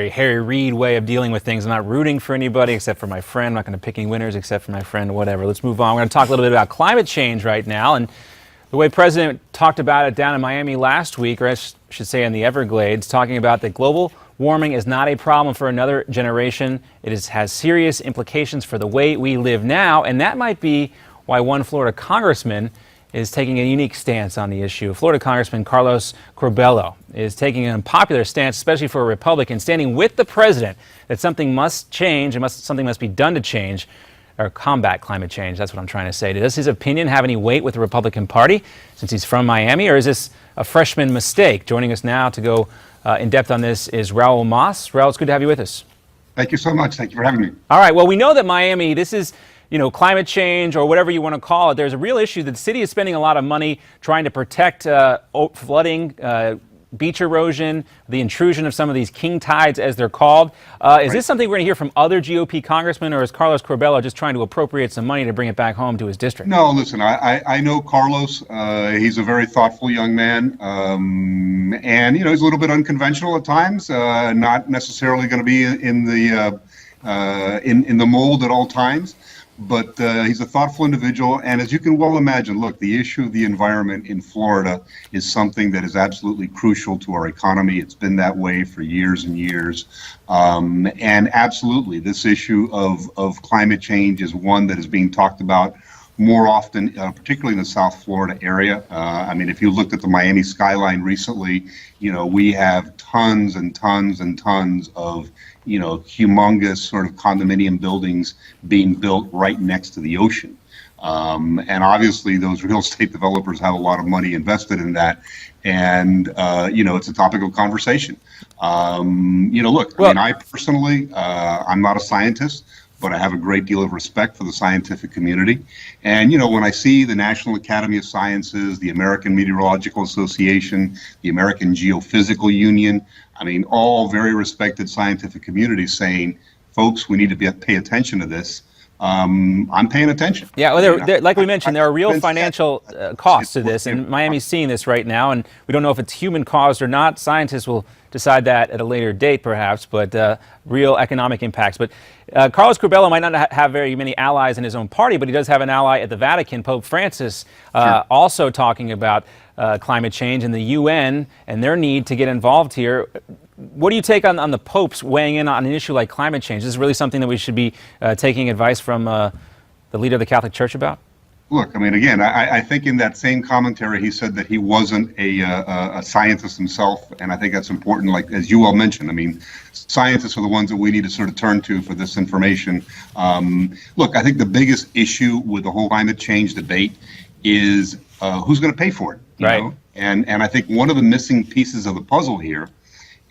very Harry Reid way of dealing with things. I'm not rooting for anybody except for my friend. I'm not going to pick any winners except for my friend or whatever. Let's move on. We're going to talk a little bit about climate change right now. And the way President talked about it down in Miami last week, or I should say in the Everglades, talking about that global warming is not a problem for another generation. It has serious implications for the way we live now. And that might be why one Florida congressman is taking a unique stance on the issue. Florida Congressman Carlos Curbelo is taking an unpopular stance, especially for a Republican, standing with the president that something must change and something must be done to change or combat climate change. That's what I'm trying to say. Does his opinion have any weight with the Republican Party since he's from Miami, or is this a freshman mistake? Joining us now to go in depth on this is Raul Mas. Raul, it's good to have you with us. Thank you so much. Thank you for having me. All right. Well, we know that Miami, this is climate change or whatever you want to call it. There's a real issue that the city is spending a lot of money trying to protect flooding, beach erosion, the intrusion of some of these king tides, as they're called. Is this something we're going to hear from other GOP congressmen, or is Carlos Curbelo just trying to appropriate some money to bring it back home to his district? No, listen, I know Carlos. He's a very thoughtful young man. And, he's a little bit unconventional at times, not necessarily going to be in the mold at all times. But he's a thoughtful individual, and as you can well imagine, look, the issue of the environment in Florida is something that is absolutely crucial to our economy. It's been that way for years and years, and absolutely, this issue of climate change is one that is being talked about more often, particularly in the South Florida area. If you looked at the Miami skyline recently, we have tons and tons and tons of humongous sort of condominium buildings being built right next to the ocean. And obviously those real estate developers have a lot of money invested in that. And, it's a topic of conversation. Look, I personally, I'm not a scientist, but I have a great deal of respect for the scientific community. And, when I see the National Academy of Sciences, the American Meteorological Association, the American Geophysical Union, all very respected scientific communities saying, folks, we need to pay attention to this. I'm paying attention. Yeah, well, like we mentioned, there are real financial costs to this, and Miami's seeing this right now, and we don't know if it's human caused or not. Scientists will decide that at a later date, perhaps, but real economic impacts. But Carlos Curbelo might not have very many allies in his own party, but he does have an ally at the Vatican, Pope Francis, also talking about climate change and the UN and their need to get involved here. What do you take on the Pope's weighing in on an issue like climate change? Is this really something that we should be taking advice from the leader of the Catholic Church about? Look, again, I think in that same commentary, he said that he wasn't a scientist himself, and I think that's important. Like, as you all mentioned, scientists are the ones that we need to sort of turn to for this information. Look, I think the biggest issue with the whole climate change debate is who's going to pay for it, you know? And I think one of the missing pieces of the puzzle here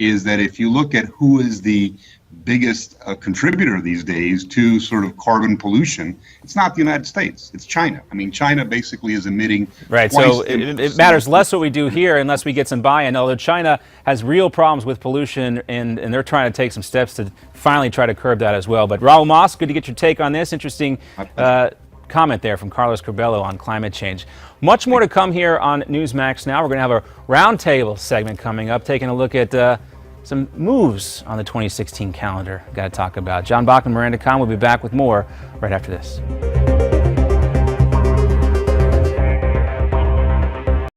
is that if you look at who is the biggest contributor these days to sort of carbon pollution, it's not the United States, it's China. China basically is emitting so it matters less what we do here unless we get some buy-in, although China has real problems with pollution, and they're trying to take some steps to finally try to curb that as well. But Raul Mas, good to get your take on this. Interesting comment there from Carlos Curbelo on climate change. Much more to come here on Newsmax Now. We're going to have a roundtable segment coming up, taking a look at some moves on the 2016 calendar. Got to talk about. John Bachman, Miranda Khan will be back with more right after this.